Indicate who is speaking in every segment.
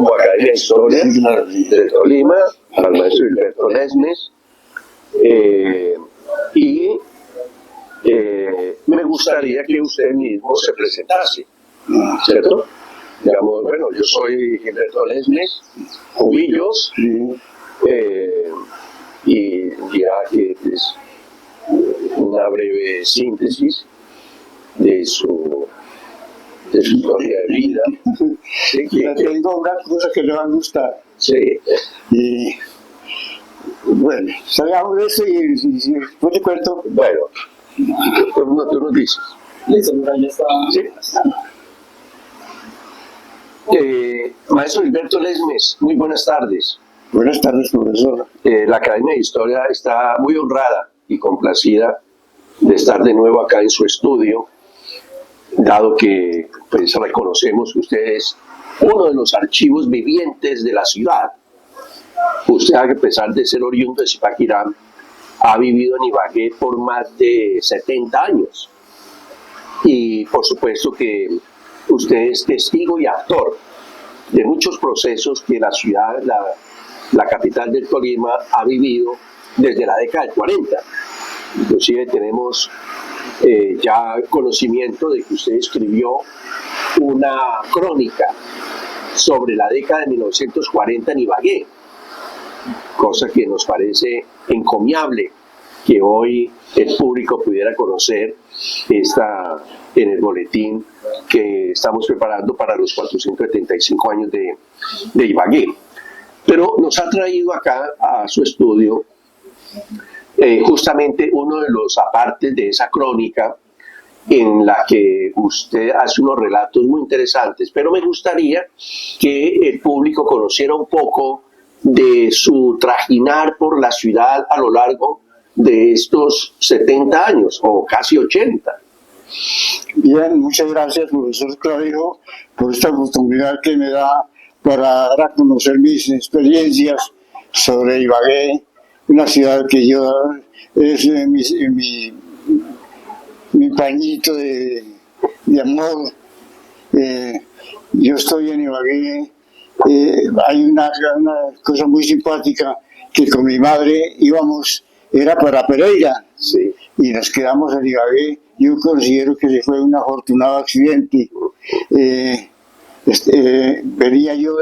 Speaker 1: como Academia de Historia de Tolima, al maestro Gilberto Lesmes, y me gustaría que usted mismo se presentase, ¿cierto? Digamos, bueno, yo soy Gilberto Lesmes, Cubillos, y dirá que es una breve síntesis de su historia de vida.
Speaker 2: Sí, tengo una cosa que le va a gustar.
Speaker 1: Sí.
Speaker 2: Y bueno, salgamos de eso y después te cuento.
Speaker 1: Bueno, tú nos dices.
Speaker 2: Listo, ya está.
Speaker 1: Sí. Maestro Gilberto Lesmes, muy buenas tardes.
Speaker 2: Buenas tardes, profesor.
Speaker 1: La Academia de Historia está muy honrada y complacida de estar de nuevo acá en su estudio, dado que pues reconocemos que usted es uno de los archivos vivientes de la ciudad. Usted, a pesar de ser oriundo de Zipaquirá, ha vivido en Ibagué por más de 70 años. Y por supuesto que usted es testigo y actor de muchos procesos que la ciudad, la capital del Tolima, ha vivido desde la década del 40. Inclusive tenemos ya conocimiento de que usted escribió una crónica sobre la década de 1940 en Ibagué, cosa que nos parece encomiable que hoy el público pudiera conocer en el boletín que estamos preparando para los 475 años de Ibagué. Pero nos ha traído acá a su estudio justamente uno de los apartes de esa crónica en la que usted hace unos relatos muy interesantes, pero me gustaría que el público conociera un poco de su trajinar por la ciudad a lo largo de estos 70 años o casi 80.
Speaker 2: Bien, muchas gracias, profesor Clavijo, por esta oportunidad que me da para dar a conocer mis experiencias sobre Ibagué, una ciudad que yo es mi pañito de amor. Yo estoy en Ibagué. Hay una cosa muy simpática que con mi madre íbamos, era para Pereira,
Speaker 1: Sí.
Speaker 2: y nos quedamos en Ibagué. Yo considero que fue un afortunado accidente. Venía yo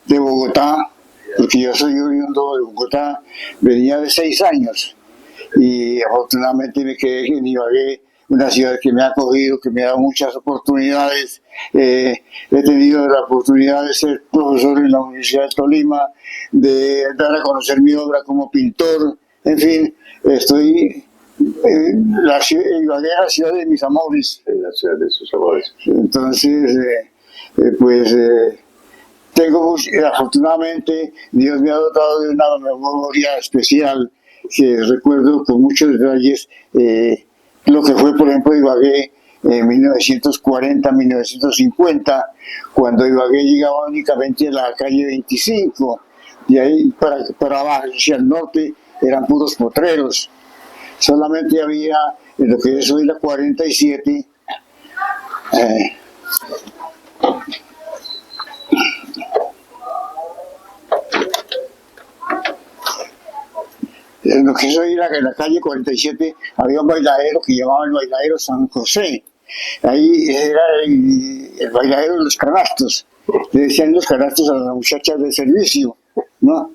Speaker 2: de Bogotá, porque yo soy oriundo de Bogotá, venía de 6 años y afortunadamente me quedé en Ibagué, una ciudad que me ha acogido, que me ha dado muchas oportunidades. He tenido la oportunidad de ser profesor en la Universidad de Tolima, de dar a conocer mi obra como pintor, en fin, estoy... Ibagué es la ciudad de mis amores.
Speaker 1: En la ciudad de sus amores.
Speaker 2: Entonces, tengo, afortunadamente, Dios me ha dotado de una memoria especial que recuerdo con muchos detalles lo que fue, por ejemplo, Ibagué en 1940, 1950, cuando Ibagué llegaba únicamente a la calle 25, y ahí para abajo, hacia el norte, eran puros potreros. Solamente había en lo que es hoy la 47, en lo que es hoy en la calle 47 había un bailadero que llamaban el bailadero San José. Ahí era el bailadero de los canastos. Le decían los canastos a las muchachas de servicio, ¿no?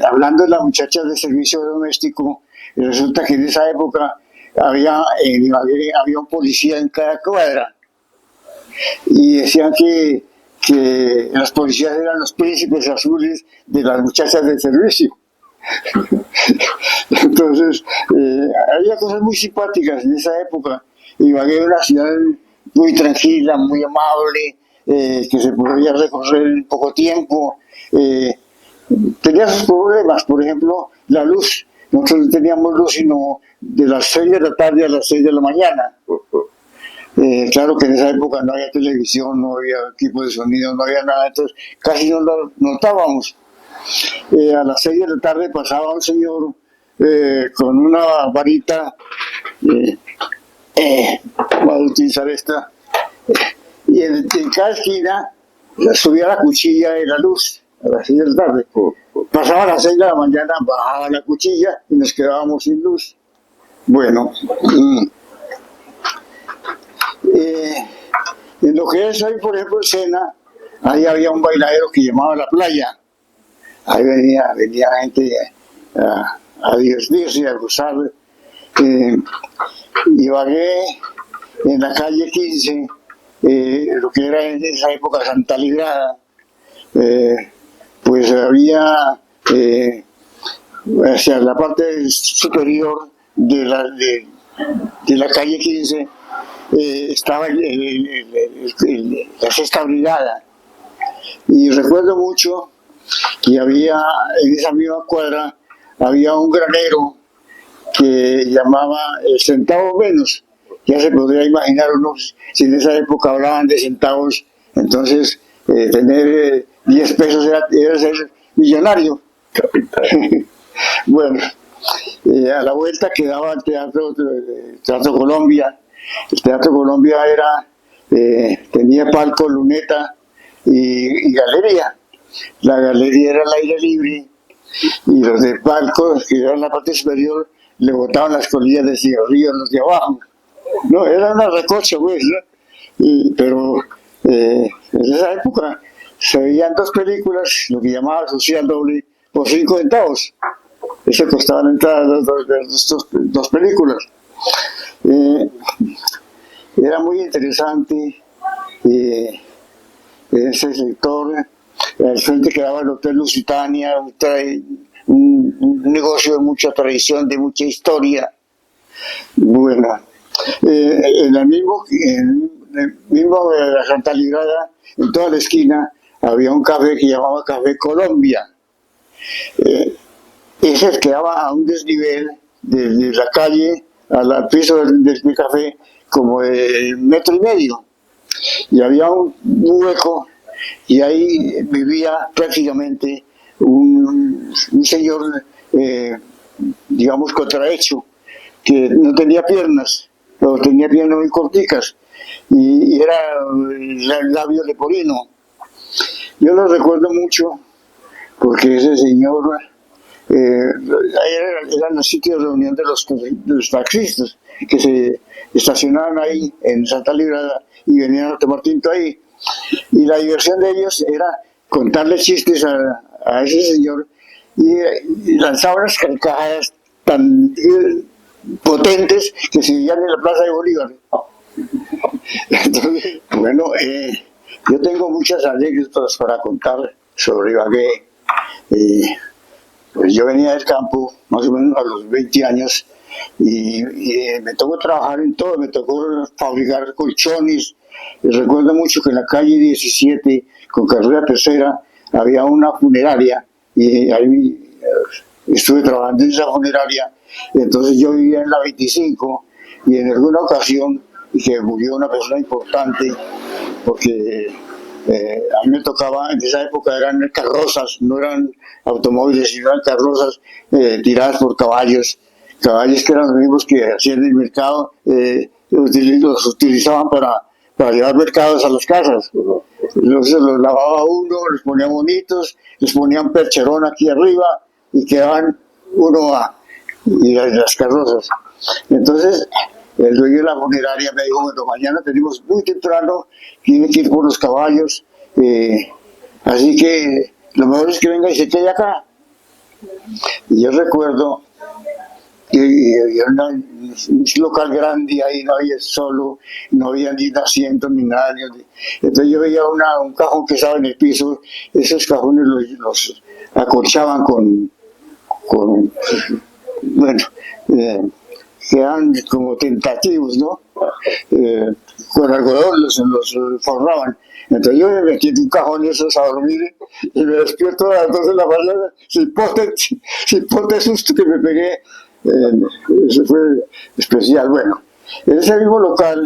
Speaker 2: Hablando de las muchachas de servicio doméstico, resulta que en esa época en Ibagué había un policía en cada cuadra y decían que los policías eran los príncipes azules de las muchachas de servicio. Entonces, había cosas muy simpáticas en esa época. Ibagué era una ciudad muy tranquila, muy amable, que se podía recorrer en poco tiempo. Tenía sus problemas, por ejemplo, la luz. Nosotros no teníamos luz sino de las 6 de la tarde a las 6 de la mañana. Claro que en esa época no había televisión, no había equipo de sonido, no había nada, entonces casi no lo notábamos. A las 6 de la tarde pasaba un señor con una varita, voy a utilizar esta, y en cada esquina subía la cuchilla de la luz a las 6 de la tarde. Pasaba las 6 de la mañana, bajaba la cuchilla y nos quedábamos sin luz. Bueno, en lo que es hoy, por ejemplo, el Sena, ahí había un bailadero que llamaba La Playa. Ahí venía gente a divertirse y a gozar. Ibagué, en la calle 15, lo que era en esa época Santa Librada, pues había hacia la parte superior de la calle 15 estaba la Sexta Brigada. Y recuerdo mucho que había en esa misma cuadra había un granero que llamaba el centavo menos. Ya se podría imaginar uno, si en esa época hablaban de centavos, entonces tener 10 pesos era ser millonario. Bueno, a la vuelta quedaba el Teatro Colombia. El Teatro Colombia tenía palco, luneta y galería. La galería era al aire libre y los de palco, que eran la parte superior, le botaban las colillas de cigarrillo a los de abajo. No, era una recocha, pues, ¿no? Pero en esa época se veían 2 películas, lo que llamaba social doble, por 5 centavos. Eso costaba la entrada de 2 películas. Era muy interesante ese sector. Al frente quedaba el Hotel Lusitania, un negocio de mucha tradición, de mucha historia. Bueno, en el mismo de la Santa Librada, en toda la esquina, había un café que llamaba Café Colombia. Ese quedaba a un desnivel de la calle al piso del café, como de 1,5 metros. Y había un hueco, y ahí vivía prácticamente un señor, digamos, contrahecho, que no tenía piernas, o tenía piernas muy corticas, y era el labio leporino. Yo lo recuerdo mucho porque ese señor eran los sitios de reunión de los taxistas que se estacionaban ahí en Santa Librada y venían a tomar tinto ahí. Y la diversión de ellos era contarle chistes a ese señor y lanzaba unas carcajadas tan potentes que se veían en la Plaza de Bolívar. Entonces, bueno, yo tengo muchas anécdotas para contar sobre Ibagué. Pues yo venía del campo más o menos a los 20 años y me tocó trabajar en todo, me tocó fabricar colchones. Y recuerdo mucho que en la calle 17, con carrera tercera, había una funeraria y ahí estuve trabajando en esa funeraria. Entonces yo vivía en la 25 y en alguna ocasión que murió una persona importante, porque a mí me tocaba, en esa época eran carrozas, no eran automóviles, sino eran carrozas tiradas por caballos que eran los mismos que hacían el mercado, los utilizaban para llevar mercados a las casas. Los lavaba uno, los ponía bonitos, les ponían percherón aquí arriba y quedaban y las carrozas. Entonces, el dueño de la funeraria me dijo, bueno, mañana tenemos muy temprano, tiene que ir por los caballos, así que lo mejor es que venga y se quede acá. Y yo recuerdo que había un local grande, ahí no había solo, no había ni asiento ni nada. Entonces yo veía un cajón que estaba en el piso, esos cajones los acolchaban con bueno, que eran como tentativos, ¿no? Con algodón los forraban. Entonces yo me metí en un cajón de esos a dormir y me despierto a las 2 de la mañana sin pote susto que me pegué. Eso fue especial. Bueno, en ese mismo local,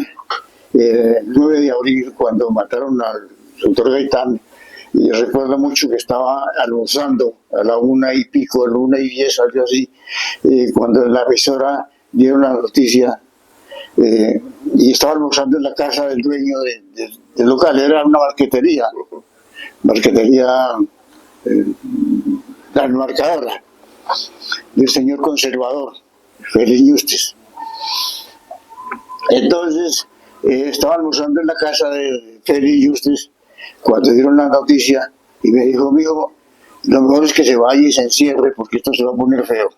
Speaker 2: el 9 de abril, cuando mataron al doctor Gaitán, y recuerdo mucho que estaba almorzando a la 1 y pico, a la 1:10, algo así, cuando en la emisora dieron la noticia, y estaba almorzando en la casa del dueño del local, era una marquetería. marquetería, la enmarcadora del señor conservador, Félix Yustes. Entonces, estaba almorzando en la casa de Félix Yustes cuando dieron la noticia y me dijo, mijo, lo mejor es que se vaya y se encierre porque esto se va a poner feo.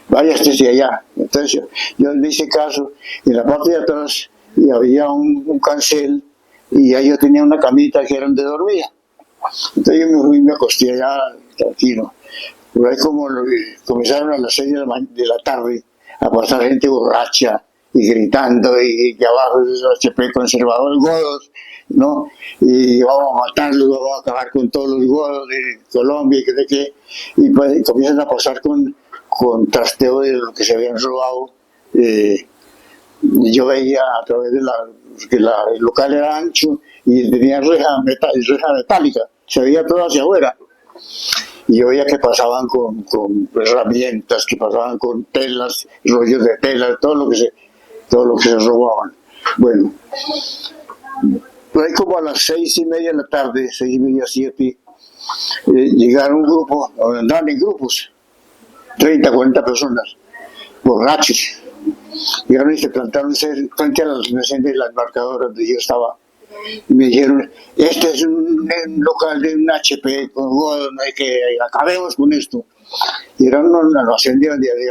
Speaker 2: Vaya esté allá. Entonces yo le hice caso, y en la parte de atrás y había un cancel y ahí yo tenía una camita que era donde dormía. Entonces yo me fui y me acosté allá tranquilo. Pero ahí como comenzaron a las 6 de la tarde a pasar gente borracha y gritando y que abajo esos HP conservadores godos, ¿no? Y vamos a matarlos, vamos a acabar con todos los godos de Colombia y que sé qué. Y pues comienzan a pasar con trasteo de lo que se habían robado. Yo veía a través de que el local era ancho y tenía reja metálica, se veía todo hacia afuera. Y yo veía que pasaban con herramientas, que pasaban con telas, rollos de telas, todo lo que se robaban. Bueno, por ahí como a las 6:30 de la tarde, 6:30, 7, llegaron un grupo, andaban en grupos, 30, 40 personas, borrachos. Llegaron y se plantaron frente a las almacenes de las marcadoras donde yo estaba. Y me dijeron, este es un local de un HP, con godo, no hay que acabemos con esto. Y era una almacén de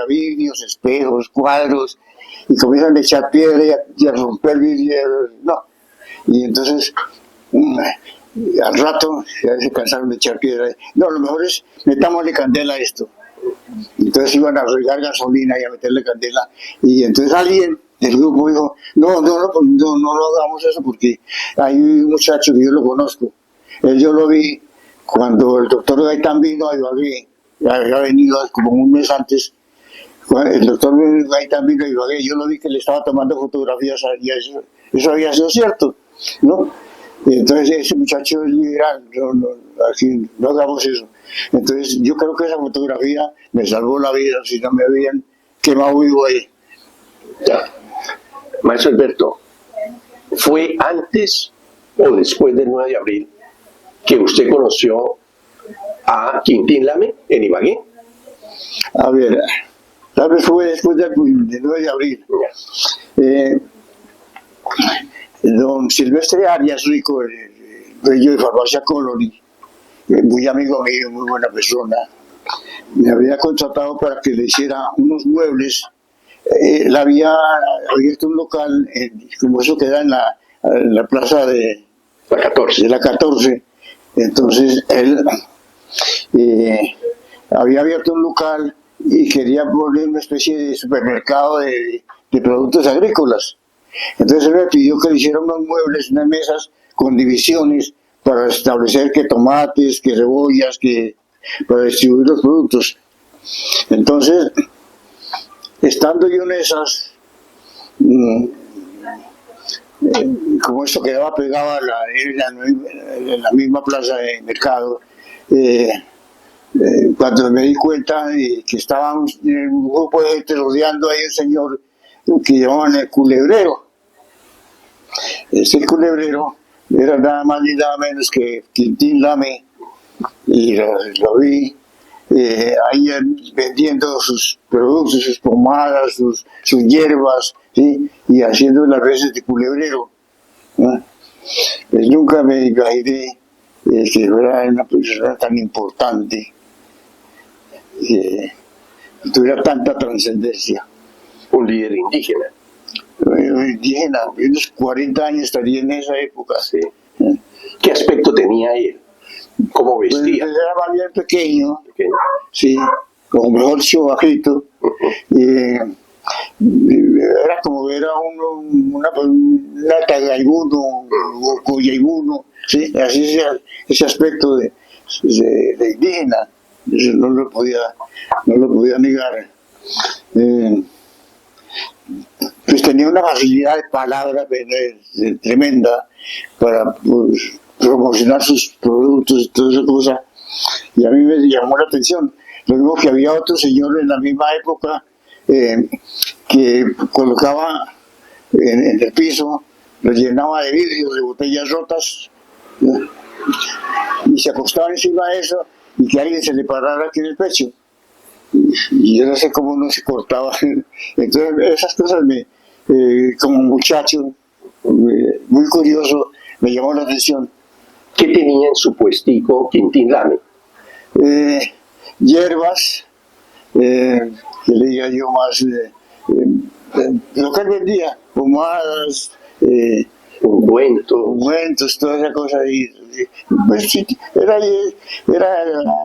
Speaker 2: vidrios, espejos, cuadros, y comienzan a echar piedra y a romper vidrios, no. Y entonces, al rato, ya se cansaron de echar piedra. No, lo mejor es, metámosle candela a esto. Entonces iban a regar gasolina y a meterle candela. Y entonces alguien del grupo dijo, no lo hagamos eso porque hay un muchacho que yo lo conozco. Yo lo vi cuando el doctor Gaitán vino a Ibagué, había venido como un mes antes. El doctor Gaitán vino a Ibagué, yo lo vi que le estaba tomando fotografías y eso había sido cierto, ¿no? Y entonces ese muchacho es liberal, aquí no hagamos eso. Entonces yo creo que esa fotografía me salvó la vida, si no me habían quemado vivo ahí.
Speaker 1: Ya. Maestro Alberto, ¿fue antes o después del 9 de abril que usted conoció a Quintín Lame en Ibagué?
Speaker 2: A ver, tal vez fue después del 9 de abril. Don Silvestre Arias Rico, el dueño de Farmacia Colony, muy amigo mío, muy buena persona, me había contratado para que le hiciera unos muebles. Él había abierto un local, como eso queda en la plaza de la 14. Entonces él había abierto un local y quería poner una especie de supermercado de productos agrícolas. Entonces él me pidió que le hiciera unos muebles, unas mesas con divisiones para establecer que tomates, que cebollas, para distribuir los productos. Entonces, estando yo en esas, como esto quedaba pegado en la misma plaza de mercado, cuando me di cuenta que estaba un grupo de gente rodeando ahí el señor que llamaban el culebrero. Ese culebrero era nada más ni nada menos que Quintín Lame, y lo vi ahí vendiendo sus productos, sus pomadas, sus hierbas, ¿sí? Y haciendo las veces de culebrero, ¿no? Pues nunca me imaginé que fuera una persona tan importante, que tuviera tanta trascendencia.
Speaker 1: Un líder indígena.
Speaker 2: Indígena, unos 40 años estaría en esa época.
Speaker 1: Sí. ¿Qué aspecto tenía él? ¿Cómo vestía?
Speaker 2: Pues era más bien pequeño, sí, como mejor bajito. Era como ver a una tagaibuno o coyaibuno, ¿sí? Así ese aspecto de indígena, eso no lo podía negar. Pues tenía una facilidad de palabra tremenda para promocionar sus productos y toda esa cosa, y a mí me llamó la atención. Lo mismo que había otro señor en la misma época que colocaba en el piso, lo llenaba de vidrios, de botellas rotas, y se acostaba encima de eso y que alguien se le parara aquí en el pecho. Y yo no sé cómo no se cortaba. Entonces esas cosas como muchacho, muy curioso, me llamó la atención.
Speaker 1: ¿Qué tenía en su puestico Quintín Lame?
Speaker 2: Hierbas, que le diga yo más, lo que él vendía, pomadas, ungüentos, toda esa cosa ahí. Pues, sí,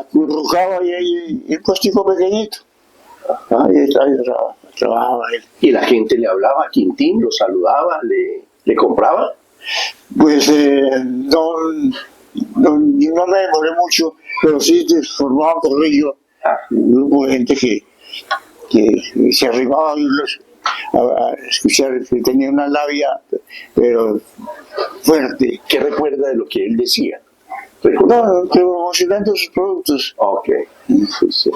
Speaker 2: acurrucado ahí el puestico pequeñito. Ahí trabajaba él.
Speaker 1: ¿Y la gente le hablaba a Quintín, lo saludaba, le compraba?
Speaker 2: Pues no me demoré mucho, pero sí formaba un corrillo, un grupo de gente que se arribaba a escuchar, que tenía una labia, pero fuerte.
Speaker 1: ¿Qué recuerda de lo que él decía?
Speaker 2: No, promocionando sus productos.
Speaker 1: Ok, sí, sí.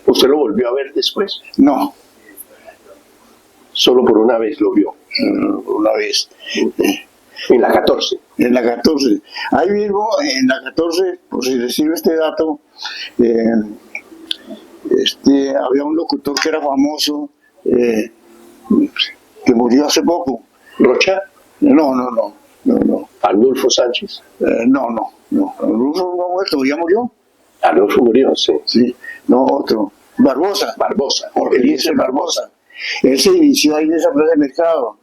Speaker 1: ¿Usted lo volvió a ver después?
Speaker 2: No.
Speaker 1: Solo por una vez lo vio.
Speaker 2: Una vez.
Speaker 1: En la 14.
Speaker 2: En la 14. Ahí mismo, en la 14, por si recibe este dato, había un locutor que era famoso, que murió hace poco.
Speaker 1: ¿Rocha?
Speaker 2: No.
Speaker 1: ¿Arnulfo Sánchez?
Speaker 2: No. Arnulfo no ha muerto, ya murió.
Speaker 1: Arnulfo murió, sí.
Speaker 2: Sí, no, otro. Barbosa.
Speaker 1: Jorge Eliezer Barbosa.
Speaker 2: Él se inició ahí en esa plaza de mercado.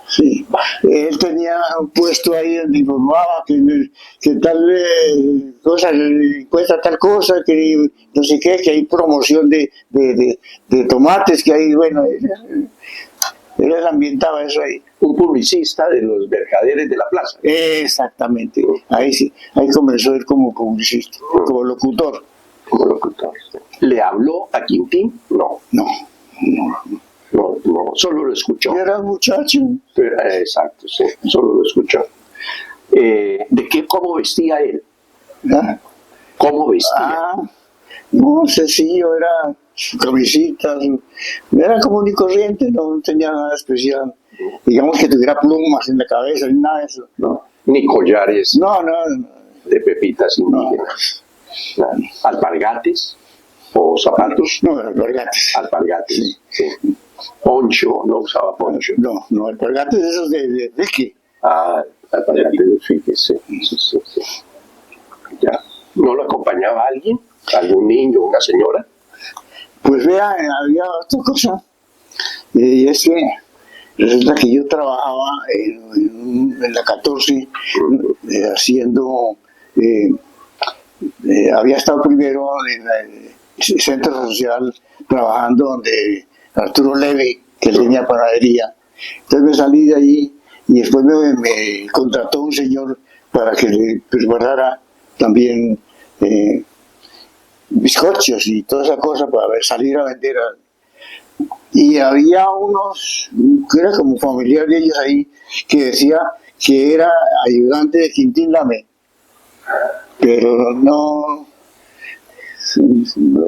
Speaker 2: Sí, él tenía un puesto ahí donde informaba que tal cosa, cuesta tal cosa, que no sé qué, que hay promoción de tomates, que hay, bueno, él ambientaba eso ahí.
Speaker 1: Un publicista de los mercaderes de la plaza.
Speaker 2: Exactamente, ahí sí, ahí comenzó él como publicista, como locutor.
Speaker 1: ¿Le habló a Quintín? No, solo lo escuchó.
Speaker 2: Yo era un muchacho.
Speaker 1: Exacto, sí, solo lo escuchó. ¿Cómo vestía él?
Speaker 2: ¿Ah?
Speaker 1: ¿Cómo vestía?
Speaker 2: No, sencillo, era su camisita, era común y corriente, no tenía nada especial. Digamos que tuviera plumas en la cabeza, ni nada de eso.
Speaker 1: No, ni collares.
Speaker 2: No.
Speaker 1: De pepitas indígenas. No. ¿Alpargates o zapatos?
Speaker 2: No, alpargates.
Speaker 1: Alpargates, sí. Poncho, no usaba poncho.
Speaker 2: No, alpargates esos de qué.
Speaker 1: Alpargates de fique, sí. Ya. ¿No lo acompañaba alguien? ¿Algún niño, una señora?
Speaker 2: Pues vea, había otra cosa. Y es que resulta que yo trabajaba en la 14 haciendo... había estado primero en el centro social trabajando donde Arturo Leve, que tenía panadería. Entonces me salí de allí y después me contrató un señor para que le preparara también bizcochos y toda esa cosa para salir a vender. Y había unos, que era como familiar de ellos ahí, que decía que era ayudante de Quintín Lame. Pero no,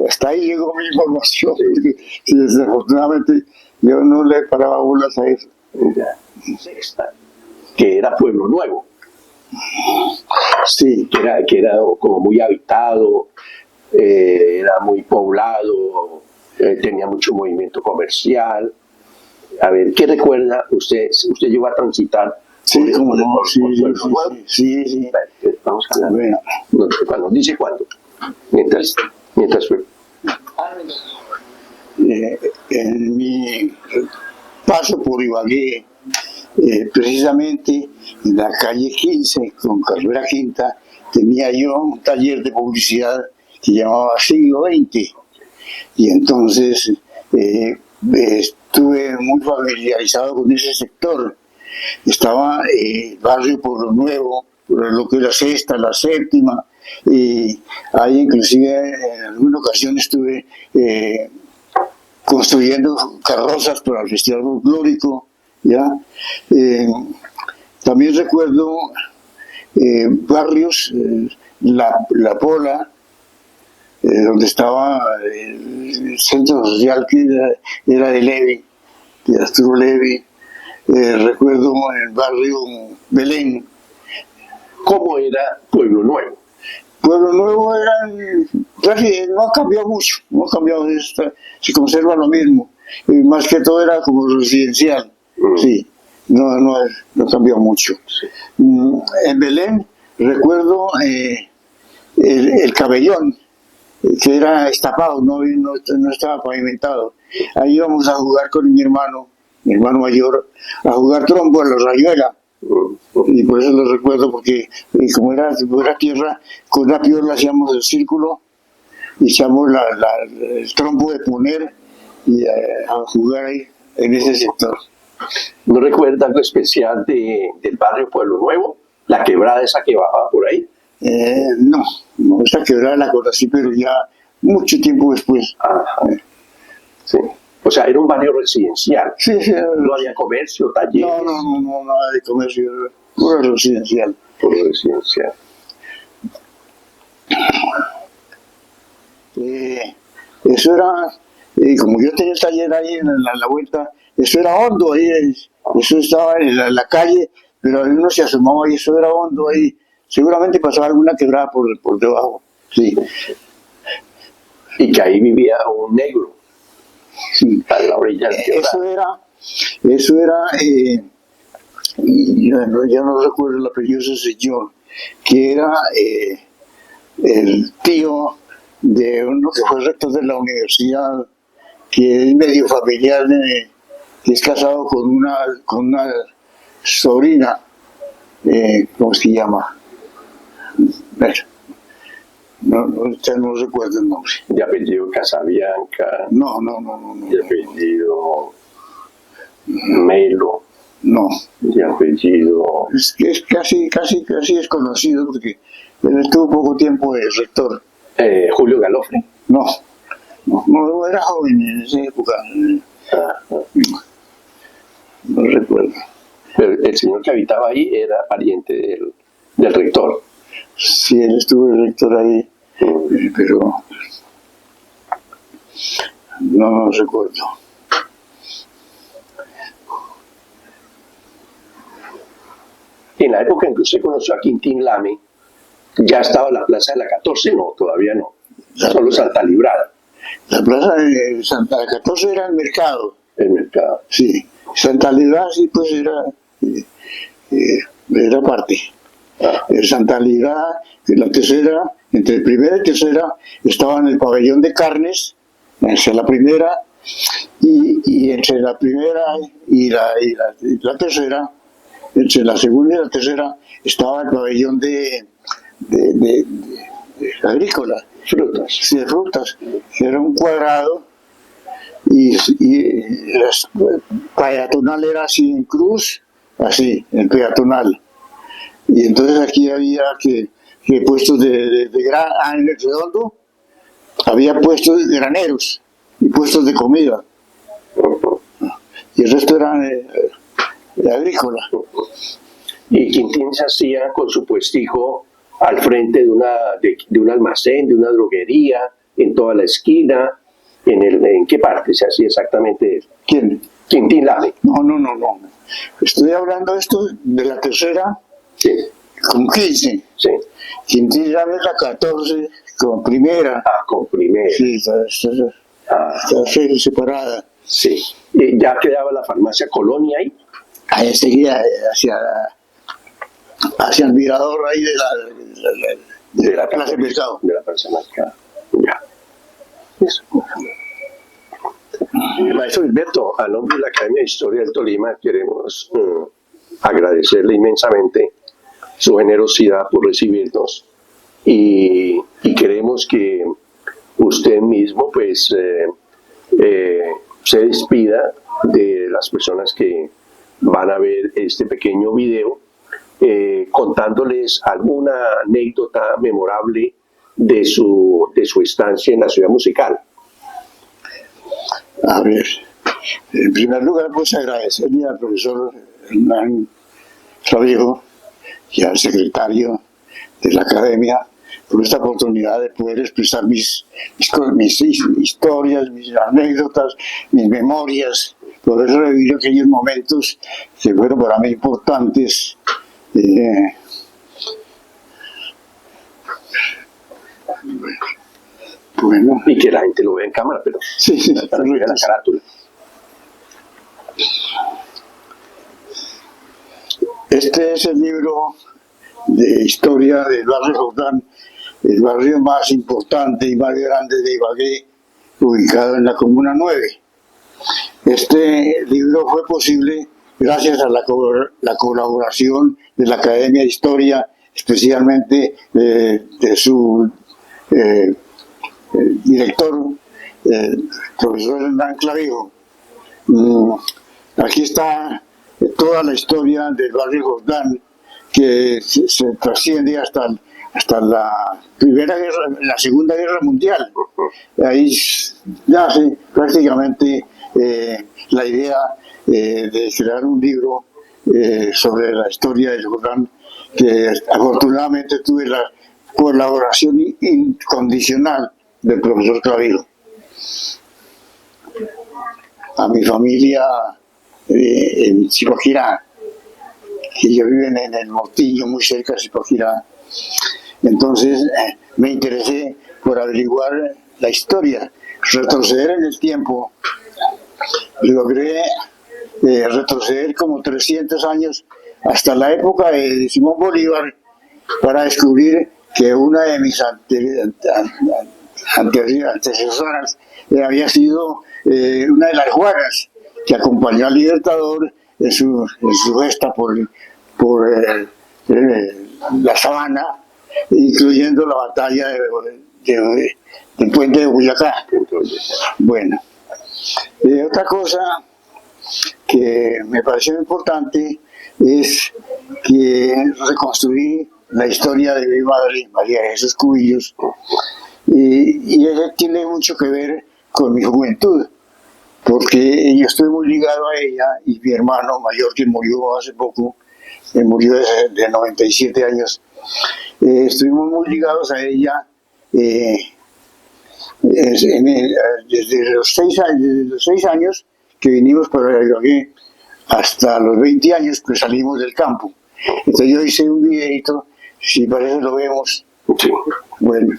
Speaker 2: hasta ahí llegó mi información. Y desafortunadamente yo no le paraba bolas a eso.
Speaker 1: Sexta, que era Pueblo Nuevo.
Speaker 2: Sí.
Speaker 1: Que era como muy habitado, era muy poblado, tenía mucho movimiento comercial. A ver, ¿qué recuerda usted? ¿Usted llegó a transitar?
Speaker 2: Sí, como no,
Speaker 1: sí. Vamos a hablar. Bueno. ¿Cuándo? ¿Dice cuándo? Mientras fue.
Speaker 2: En mi paso por Ibagué, precisamente en la calle 15, con carrera quinta, tenía yo un taller de publicidad que llamaba Siglo XX. Y entonces estuve muy familiarizado con ese sector. Estaba el barrio Pueblo Nuevo, por lo que es la sexta, la séptima, y ahí inclusive en alguna ocasión estuve construyendo carrozas para el Festival Folclórico, ¿ya? También recuerdo barrios, La Pola, donde estaba el centro social que era de Levi, de Arturo Levi. recuerdo en el barrio Belén.
Speaker 1: ¿Cómo era Pueblo Nuevo?
Speaker 2: Pueblo Nuevo casi no ha cambiado mucho, no ha cambiado, se conserva lo mismo. Y más que todo era como residencial, sí, no ha cambiado mucho. En Belén recuerdo el cabellón, que era estapado, no estaba pavimentado. Ahí íbamos a jugar con mi hermano mayor, a jugar trompo en la rayuela. Y por eso lo recuerdo, porque como era tierra, con la piola hacíamos el círculo y echamos el trompo de poner y a jugar ahí en ese sector.
Speaker 1: ¿No recuerda algo especial del barrio Pueblo Nuevo? ¿La quebrada esa que bajaba por ahí?
Speaker 2: No, esa quebrada la conocí, pero ya mucho tiempo después.
Speaker 1: Sí. O sea, era un barrio residencial.
Speaker 2: Sí.
Speaker 1: No había comercio, talleres.
Speaker 2: No, nada de comercio, puro residencial.
Speaker 1: Puro residencial.
Speaker 2: Eso era, como yo tenía el taller ahí en la vuelta, eso era hondo ahí, eso estaba en la calle, pero uno se asomaba y eso era hondo ahí. Seguramente pasaba alguna quebrada por debajo, sí.
Speaker 1: Y que ahí vivía un negro.
Speaker 2: Sí.
Speaker 1: A la orilla del
Speaker 2: eso era ya no recuerdo el apellido de ese señor, que era el tío de uno que fue rector de la universidad, que es medio familiar, que es casado con una sobrina, ¿cómo se llama? No recuerdo el nombre.
Speaker 1: De apellido Casabianca.
Speaker 2: No.
Speaker 1: De apellido Melo.
Speaker 2: No.
Speaker 1: De apellido...
Speaker 2: Es que es casi desconocido porque él estuvo poco tiempo de rector.
Speaker 1: Julio Galofre.
Speaker 2: No, era joven en esa época. No recuerdo.
Speaker 1: Pero el señor que habitaba ahí era pariente del rector.
Speaker 2: Sí, él estuvo de rector ahí, pero no recuerdo.
Speaker 1: En la época en que usted conoció a Quintín Lame, ya estaba la Plaza de la 14, no, todavía no. Solo Santa Librada.
Speaker 2: La Plaza de Santa 14 era el mercado.
Speaker 1: El mercado.
Speaker 2: Sí, Santa Librada sí, pues era parte. Santa Librada, la tercera, entre primera y tercera, estaba en el pabellón de carnes, hacia la primera, y entre la primera y la tercera, entre la segunda y la tercera, estaba el pabellón de agrícola.
Speaker 1: Frutas.
Speaker 2: Sí, de frutas. Era un cuadrado y el peatonal era así en cruz, así, el peatonal. Y entonces aquí había que puestos en el redondo había puestos de graneros y puestos de comida. Y el resto eran de agrícola.
Speaker 1: Y Quintín se hacía con su puestico al frente de un almacén, de una droguería, en toda la esquina. ¿En qué parte se hacía exactamente eso?
Speaker 2: ¿Quién?
Speaker 1: Quintín Lame.
Speaker 2: No. Estoy hablando esto de la tercera.
Speaker 1: Sí.
Speaker 2: Con 15.
Speaker 1: Sí.
Speaker 2: Quintín Lame es la 14, con primera.
Speaker 1: Con primera.
Speaker 2: Sí, está separada.
Speaker 1: Sí. ¿Y ya quedaba la farmacia Colonia ahí?
Speaker 2: Ahí seguía hacia el mirador ahí de la Plaza del Mercado.
Speaker 1: De la Plaza del Mercado. Ya. Eso. Maestro Gilberto, a nombre de la Academia de Historia del Tolima queremos agradecerle inmensamente su generosidad por recibirnos y queremos que usted mismo pues se despida de las personas que van a ver este pequeño video contándoles alguna anécdota memorable de su estancia en la ciudad musical.
Speaker 2: A ver, en primer lugar pues agradecerle al profesor Hernán Clavijo y al secretario de la academia por esta oportunidad de poder expresar mis historias, mis anécdotas, mis memorias, poder revivir aquellos momentos que fueron para mí importantes. Bueno,
Speaker 1: Y que la gente lo vea en cámara, pero
Speaker 2: sí, sí,
Speaker 1: la carátula.
Speaker 2: Este es el libro de historia del barrio Jordán, el barrio más importante y más grande de Ibagué, ubicado en la Comuna 9. Este libro fue posible gracias a la colaboración de la Academia de Historia, especialmente de su director, profesor Hernán Clavijo. Aquí está toda la historia del barrio Jordán, que se trasciende hasta la Segunda Guerra Mundial. Ahí nace prácticamente la idea de crear un libro sobre la historia del Jordán, que afortunadamente tuve la colaboración incondicional del profesor Clavijo. A mi familia en Zipaquirá, que ellos viven en el Mortillo, muy cerca de Zipaquirá. Entonces me interesé por averiguar la historia, retroceder en el tiempo. Logré retroceder como 300 años hasta la época de Simón Bolívar para descubrir que una de mis antecesoras había sido una de las juaras que acompañó al Libertador en su gesta por la sabana, incluyendo la batalla del puente de Boyacá. Bueno, otra cosa que me pareció importante es que reconstruí la historia de mi madre, María Jesús Cubillos, y ella tiene mucho que ver con mi juventud, porque yo estoy muy ligado a ella, y mi hermano mayor, que murió hace poco, murió de 97 años, estuvimos muy ligados a ella desde los 6 años que vinimos para Ibagué hasta los 20 años que salimos del campo. Entonces yo hice un videito, si parece lo vemos.
Speaker 1: Sí.
Speaker 2: Bueno.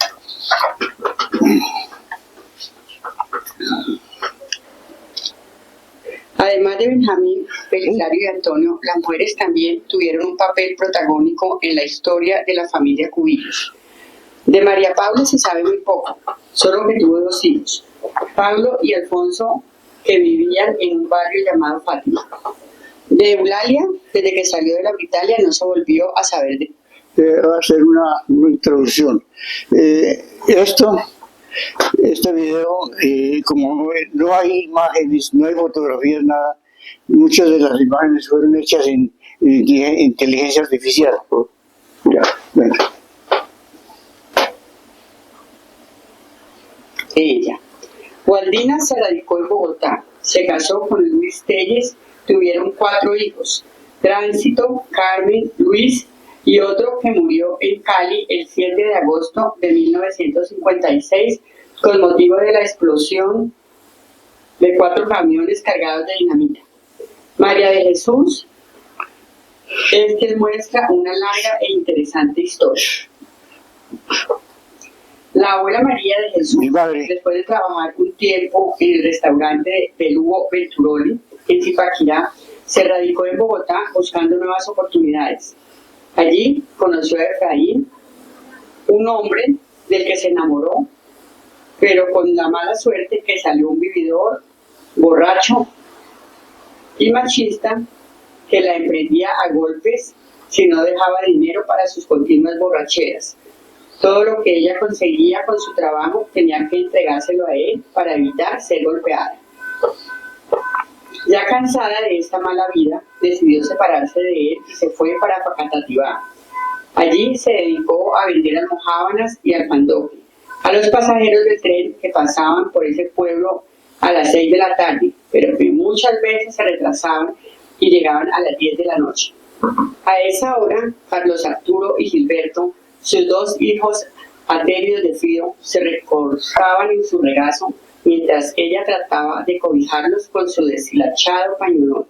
Speaker 3: Además de Benjamín, Belisario y Antonio, las mujeres también tuvieron un papel protagónico en la historia de la familia Cubillos. De María Paula se sabe muy poco, solo que tuvo 2 hijos, Pablo y Alfonso, que vivían en un barrio llamado Fátima. De Eulalia, desde que salió de la Britalia, no se volvió a saber de.
Speaker 2: Va a ser una introducción. Este video, como no hay imágenes, no hay fotografías, nada, muchas de las imágenes fueron hechas en inteligencia artificial. Ya, bueno.
Speaker 3: Ella. Waldina se radicó en Bogotá, se casó con Luis Telles, tuvieron 4 hijos, Tránsito, Carmen, Luis y otro que murió en Cali el 7 de agosto de 1956 con motivo de la explosión de 4 camiones cargados de dinamita. María de Jesús es quien muestra una larga e interesante historia. La abuela María de Jesús, después de trabajar un tiempo en el restaurante de Lugo Venturoli, en Zipaquirá, se radicó en Bogotá buscando nuevas oportunidades. Allí conoció a Efraín, un hombre del que se enamoró, pero con la mala suerte que salió un vividor, borracho y machista, que la emprendía a golpes si no dejaba dinero para sus continuas borracheras. Todo lo que ella conseguía con su trabajo tenía que entregárselo a él para evitar ser golpeada. Ya cansada de esta mala vida, decidió separarse de él y se fue para Facatativá. Allí se dedicó a vender almojábanas y alfandoque a los pasajeros del tren que pasaban por ese pueblo a las 6 de la tarde, pero que muchas veces se retrasaban y llegaban a las 10 de la noche. A esa hora, Carlos Arturo y Gilberto, sus 2 hijos ateridos de frío, se recortaban en su regazo mientras ella trataba de cobijarlos con su deshilachado pañuelo.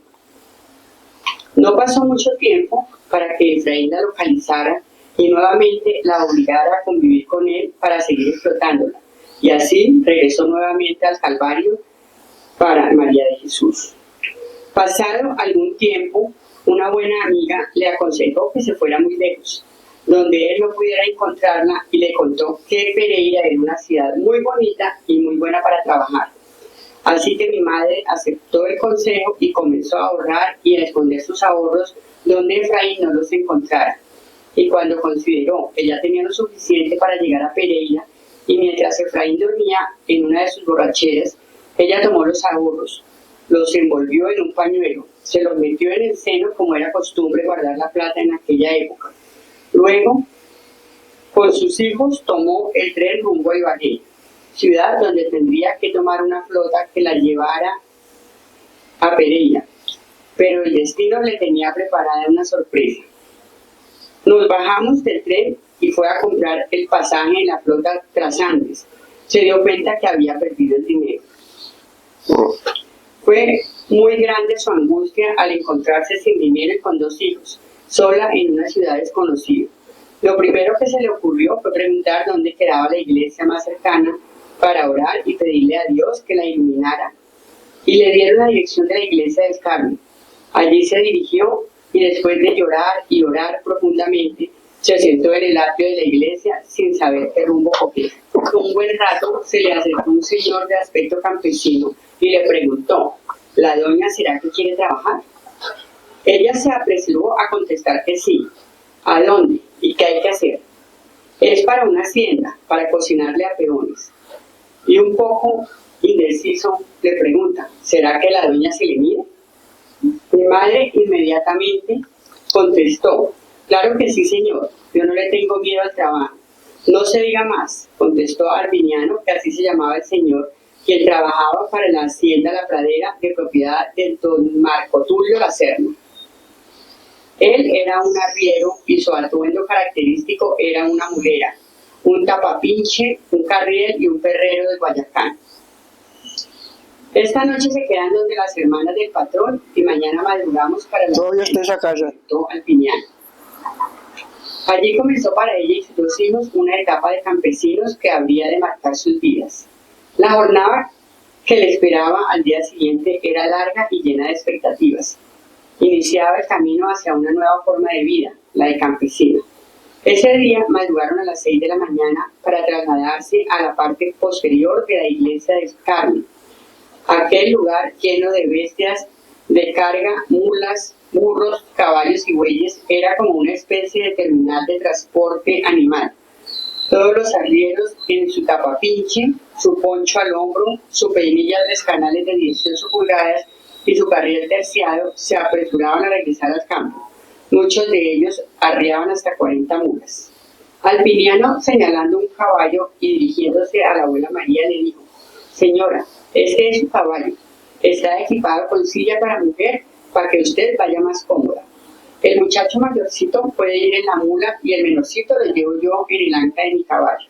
Speaker 3: No pasó mucho tiempo para que Efraín la localizara y nuevamente la obligara a convivir con él para seguir explotándola. Y así regresó nuevamente al Calvario para María de Jesús. Pasado algún tiempo, una buena amiga le aconsejó que se fuera muy lejos, donde él no pudiera encontrarla, y le contó que Pereira era una ciudad muy bonita y muy buena para trabajar. Así que mi madre aceptó el consejo y comenzó a ahorrar y a esconder sus ahorros donde Efraín no los encontrara. Y cuando consideró que ya tenía lo suficiente para llegar a Pereira, y mientras Efraín dormía en una de sus borracheras, ella tomó los ahorros, los envolvió en un pañuelo, se los metió en el seno como era costumbre guardar la plata en aquella época. Luego, con sus hijos, tomó el tren rumbo a Ibagué, ciudad donde tendría que tomar una flota que la llevara a Pereira. Pero el destino le tenía preparada una sorpresa. Nos bajamos del tren y fue a comprar el pasaje en la flota tras Andes. Se dio cuenta que había perdido el dinero. Fue muy grande su angustia al encontrarse sin dinero y con 2 hijos, sola en una ciudad desconocida. Lo primero que se le ocurrió fue preguntar dónde quedaba la iglesia más cercana para orar y pedirle a Dios que la iluminara. Y le dieron la dirección de la iglesia del Carmen. Allí se dirigió y después de llorar y orar profundamente, se sentó en el atrio de la iglesia sin saber qué rumbo coger. Un buen rato se le acercó un señor de aspecto campesino y le preguntó: ¿la doña será que quiere trabajar? Ella se apresuró a contestar que sí. ¿A dónde? ¿Y qué hay que hacer? Es para una hacienda, para cocinarle a peones. Y un poco indeciso le pregunta: ¿será que la doña se le mide? Mi madre inmediatamente contestó: claro que sí, señor, yo no le tengo miedo al trabajo. No se diga más, contestó Arbiniano, que así se llamaba el señor, quien trabajaba para la hacienda La Pradera, de propiedad de don Marco Tulio La Serna. Él era un arriero y su atuendo característico era una mulera, un tapapinche, un carriel y un perrero de Guayacán. Esta noche se quedan donde las hermanas del patrón y mañana madrugamos para la...
Speaker 2: Todavía está esa casa.
Speaker 3: Alpiniano. Allí comenzó para ella y sus 2 hijos una etapa de campesinos que habría de marcar sus vidas. La jornada que le esperaba al día siguiente era larga y llena de expectativas. Iniciaba el camino hacia una nueva forma de vida, la de campesino. Ese día madrugaron a las 6 de la mañana para trasladarse a la parte posterior de la iglesia del Carmen, aquel lugar lleno de bestias de carga, mulas, burros, caballos y bueyes. Era como una especie de terminal de transporte animal. Todos los arrieros en su tapapinche, su poncho al hombro, su peinilla 3 canales de 18 pulgadas y su carriel terciado se apresuraban a regresar al campo. Muchos de ellos arriaban hasta 40 mulas. Alpiniano, señalando un caballo y dirigiéndose a la abuela María, le dijo: señora, este es su caballo. Está equipado con silla para mujer para que usted vaya más cómoda. El muchacho mayorcito puede ir en la mula y el menorcito lo llevo yo en el anca de mi caballo.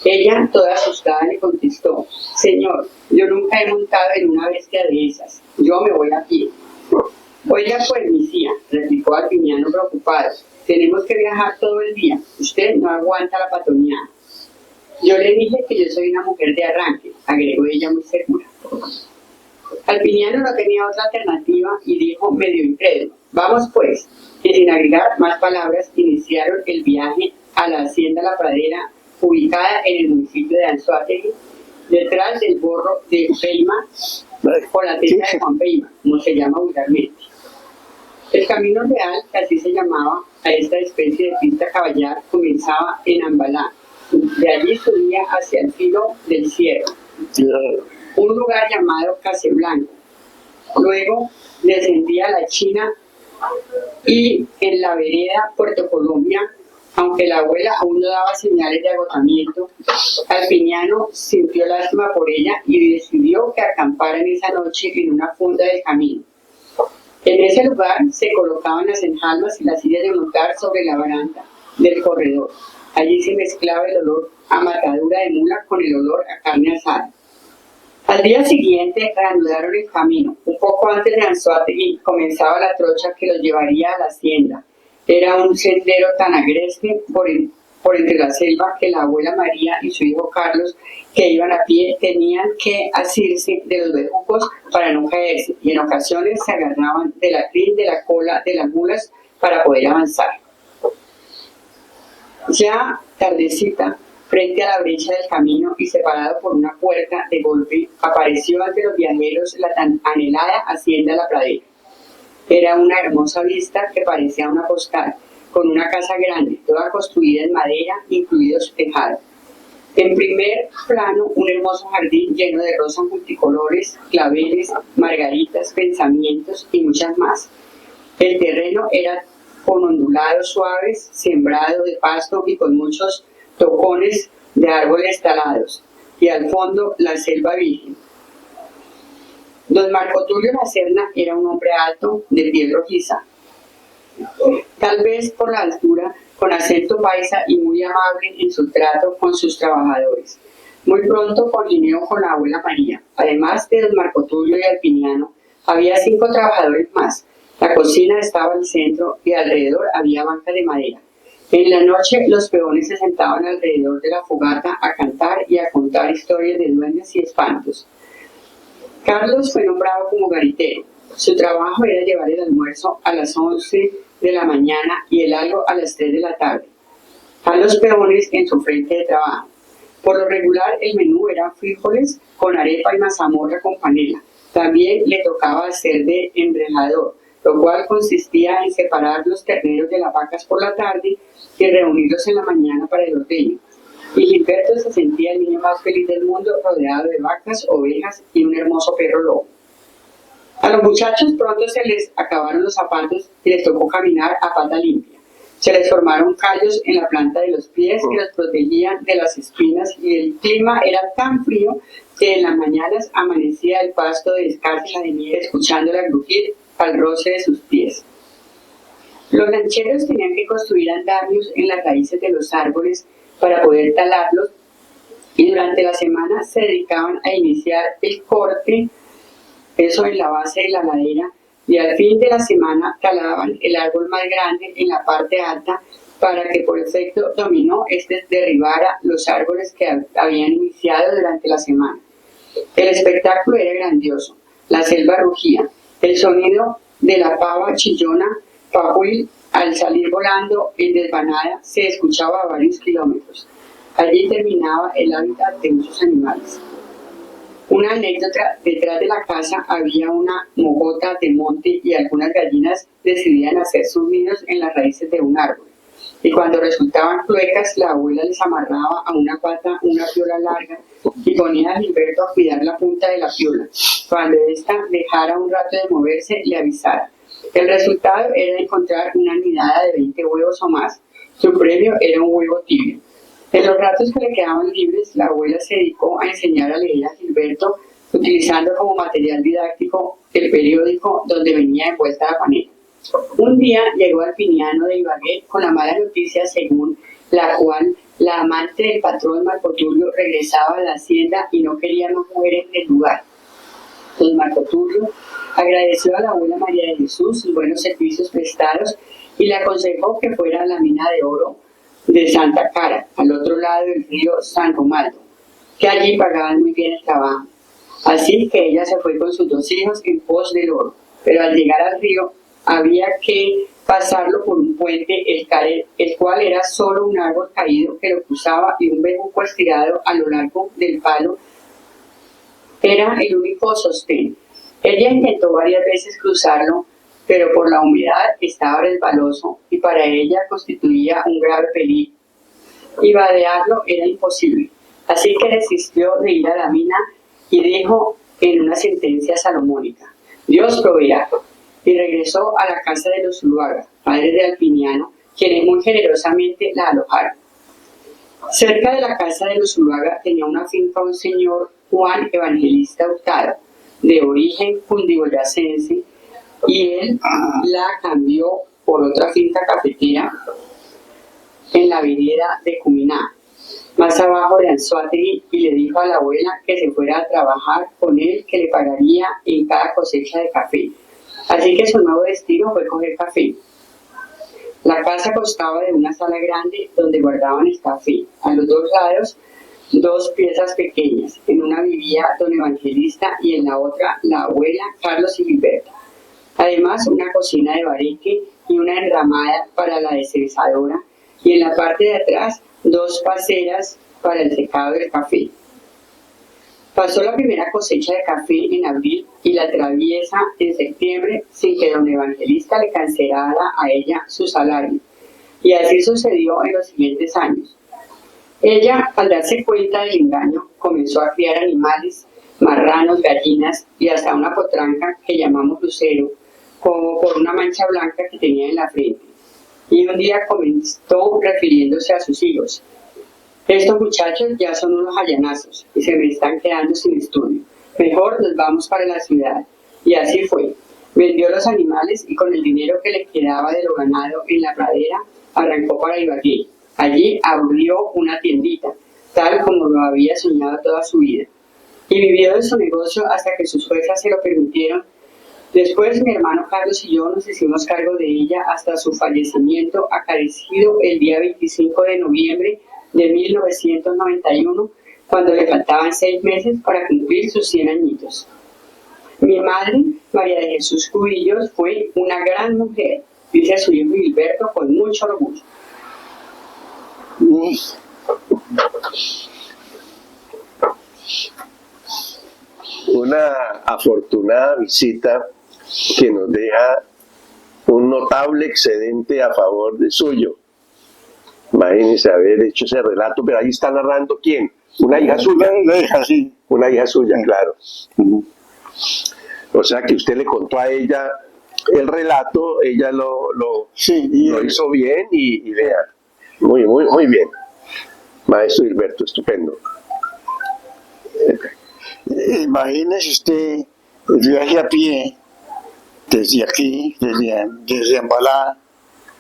Speaker 3: Ella, toda asustada, le contestó: señor, yo nunca he montado en una bestia de esas. Yo me voy a pie. Oiga pues, mi tía, replicó Alpiniano preocupado, tenemos que viajar todo el día. Usted no aguanta la patoneada. Yo le dije que yo soy una mujer de arranque, agregó ella muy segura. Alpiniano no tenía otra alternativa y dijo medio incrédulo: vamos pues. Y sin agregar más palabras iniciaron el viaje a la hacienda La Pradera, ubicada en el municipio de Anzoátegui, detrás del borro de Beima, por la tienda de Juan Beima, como se llama vulgarmente. El camino real, que así se llamaba a esta especie de pista caballar, comenzaba en Ambalá. De allí subía hacia el filo del Cierro, un lugar llamado Caseblanco. Luego descendía a La China y en la vereda Puerto Colombia, aunque la abuela aún no daba señales de agotamiento, Alpiniano sintió lástima por ella y decidió que acamparan esa noche en una funda del camino. En ese lugar se colocaban las enjalmas y las sillas de montar sobre la baranda del corredor. Allí se mezclaba el olor a matadura de mula con el olor a carne asada. Al día siguiente reanudaron el camino. Un poco antes de Anzoátegui comenzaba la trocha que los llevaría a la hacienda. Era un sendero tan agreste por entre la selva que la abuela María y su hijo Carlos, que iban a pie, tenían que asirse de los bejucos para no caerse, y en ocasiones se agarraban de la crin de la cola de las mulas para poder avanzar. Ya tardecita, frente a la brecha del camino y separado por una puerta, de golpe apareció ante los viajeros la tan anhelada hacienda La Pradera. Era una hermosa vista que parecía una postal, con una casa grande, toda construida en madera, incluido su tejado. En primer plano, un hermoso jardín lleno de rosas multicolores, claveles, margaritas, pensamientos y muchas más. El terreno era con ondulados suaves, sembrado de pasto y con muchos tocones de árboles talados, y al fondo la selva virgen. Don Marco Tulio Lacerna era un hombre alto, de piel rojiza, tal vez por la altura, con acento paisa y muy amable en su trato con sus trabajadores. Muy pronto congenió con la abuela María. Además de don Marco Tulio y Alpiniano, había 5 trabajadores más. La cocina estaba al centro y alrededor había bancas de madera. En la noche los peones se sentaban alrededor de la fogata a cantar y a contar historias de duendes y espantos. Carlos fue nombrado como garitero. Su trabajo era llevar el almuerzo a las 11 de la mañana y el algo a las 3 de la tarde, a los peones en su frente de trabajo. Por lo regular el menú era frijoles con arepa y mazamorra con panela. También le tocaba hacer de enrejador, lo cual consistía en separar los terneros de las vacas por la tarde y reunirlos en la mañana para el ordeño. Y Gilberto se sentía el niño más feliz del mundo, rodeado de vacas, ovejas y un hermoso perro lobo. A los muchachos pronto se les acabaron los zapatos y les tocó caminar a pata limpia. Se les formaron callos en la planta de los pies que los protegían de las espinas, y el clima era tan frío que en las mañanas amanecía el pasto de escarcha de nieve, escuchándola crujir al roce de sus pies. Los rancheros tenían que construir andamios en las raíces de los árboles para poder talarlos, y durante la semana se dedicaban a iniciar el corte, eso en la base de la ladera, y al fin de la semana talaban el árbol más grande en la parte alta para que por efecto dominó derribara los árboles que habían iniciado durante la semana. El espectáculo era grandioso. La selva rugía. El sonido de la pava chillona, pajuil, al salir volando en desvanada, se escuchaba a varios kilómetros. Allí terminaba el hábitat de muchos animales. Una anécdota: detrás de la casa había una mogota de monte y algunas gallinas decidían hacer sus nidos en las raíces de un árbol. Y cuando resultaban cluecas, la abuela les amarraba a una pata una piola larga y ponía a Gilberto a cuidar la punta de la piola. Cuando ésta dejara un rato de moverse, le avisara. El resultado era encontrar una nidada de 20 huevos o más. Su premio era un huevo tibio. En los ratos que le quedaban libres, la abuela se dedicó a enseñar a leer a Gilberto, utilizando como material didáctico el periódico donde venía envuelta la panela. Un día llegó Alpiniano de Ibagué con la mala noticia según la cual la amante del patrón Marco Tulio regresaba a la hacienda y no quería más mujeres en el lugar. Don Marco Tulio agradeció a la abuela María de Jesús sus buenos servicios prestados y le aconsejó que fuera a la mina de oro de Santa Cara, al otro lado del río San Romaldo, que allí pagaban muy bien el trabajo. Así que ella se fue con sus 2 hijos en pos del oro, pero al llegar al río había que pasarlo por un puente, el cual era solo un árbol caído que lo cruzaba, y un bejuco estirado a lo largo del palo era el único sostén. Ella intentó varias veces cruzarlo, pero por la humedad estaba resbaloso y para ella constituía un grave peligro, y vadearlo era imposible. Así que desistió de ir a la mina y dijo en una sentencia salomónica: Dios proveerá. Y regresó a la casa de los Zuluaga, padres de Alpiniano, quienes muy generosamente la alojaron. Cerca de la casa de los Zuluaga tenía una finca un señor Juan Evangelista Hurtado, de origen cundiboyacense, y él la cambió por otra finca cafetera en la vereda de Cuminá. más abajo de Anzoátegui, y le dijo a la abuela que se fuera a trabajar con él, que le pagaría en cada cosecha de café. Así que su nuevo destino fue coger café. La casa constaba de una sala grande donde guardaban el café. A los dos lados, dos piezas pequeñas. En una vivía don Evangelista y en la otra la abuela, Carlos y Gilberto. Además, una cocina de bareque y una enramada para la descensadora, y en la parte de atrás dos paceras para el secado del café. Pasó la primera cosecha de café en abril y la traviesa en septiembre sin que don Evangelista le cancelara a ella su salario. Y así sucedió en los siguientes años. Ella, al darse cuenta del engaño, comenzó a criar animales, marranos, gallinas y hasta una potranca que llamamos Lucero, como por una mancha blanca que tenía en la frente. Y un día comentó refiriéndose a sus hijos: estos muchachos ya son unos allanazos y se me están quedando sin estudio. Mejor nos vamos para la ciudad. Y así fue. Vendió los animales y con el dinero que le quedaba de lo ganado en la pradera, arrancó para Ibagué. Allí abrió una tiendita, tal como lo había soñado toda su vida. Y vivió de su negocio hasta que sus fuerzas se lo permitieron. Después mi hermano Carlos y yo nos hicimos cargo de ella hasta su fallecimiento, acaecido el día 25 de noviembre de 1991, cuando le faltaban 6 meses para cumplir sus 100 añitos. Mi madre, María de Jesús Cubillos, fue una gran mujer, dice su hijo Gilberto con mucho orgullo.
Speaker 1: Una afortunada visita que nos deja un notable excedente a favor de suyo. Imagínense haber hecho ese relato, pero ahí está narrando ¿quién? Una hija suya.
Speaker 2: La hija, sí.
Speaker 1: Una hija suya, claro. O sea que usted le contó a ella el relato, ella lo hizo bien y vea, muy bien. Maestro Gilberto, estupendo.
Speaker 2: Imagínese usted el viaje a pie desde aquí, desde Ambalá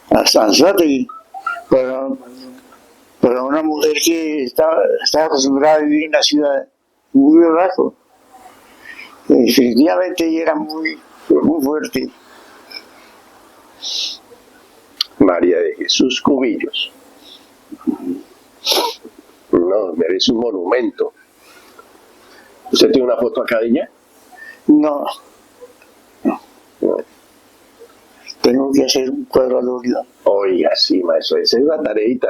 Speaker 2: hasta Anzoátegui, para una mujer que estaba acostumbrada a vivir en la ciudad, muy rato. Definitivamente ella era muy fuerte.
Speaker 1: María de Jesús Cubillos. No, merece un monumento. ¿Usted tiene una foto acá de ella?
Speaker 2: No.
Speaker 1: No.
Speaker 2: Tengo que hacer un cuadro al óleo.
Speaker 1: Oiga, sí, maestro, esa es una tareita.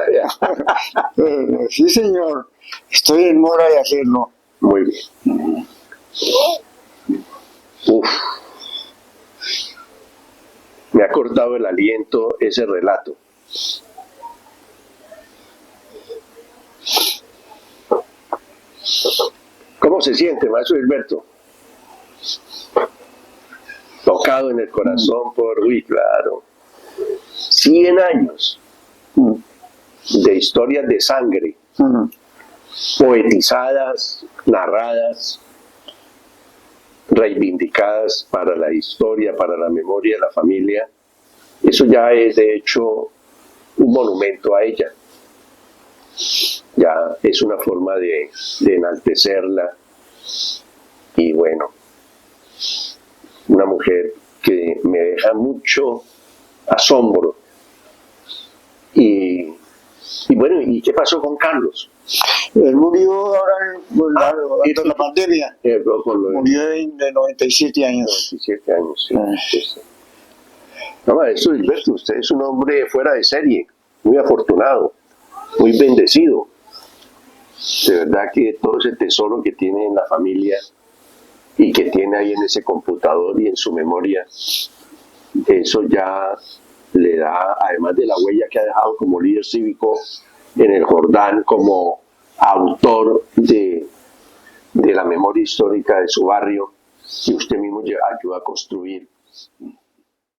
Speaker 2: Sí, señor. Estoy en mora de hacerlo.
Speaker 1: Muy bien. Uf. Me ha cortado el aliento ese relato. ¿Cómo se siente, maestro Gilberto? Tocado en el corazón por, claro, 100 años de historias de sangre, poetizadas, narradas, reivindicadas para la historia, para la memoria de la familia. Eso ya es, de hecho, un monumento a ella. Ya es una forma de enaltecerla. Y bueno, una mujer que me deja mucho asombro. Y bueno, ¿y qué pasó con Carlos?
Speaker 2: Él murió ahora con la pandemia. Murió de 97 años.
Speaker 1: 97 años, sí. Sí. No, maestro Gilberto, usted es un hombre fuera de serie, muy afortunado, muy bendecido. De verdad que todo ese tesoro que tiene en la familia y que tiene ahí en ese computador y en su memoria, eso ya le da, además de la huella que ha dejado como líder cívico en el Jordán, como autor de la memoria histórica de su barrio, que usted mismo ayuda a construir.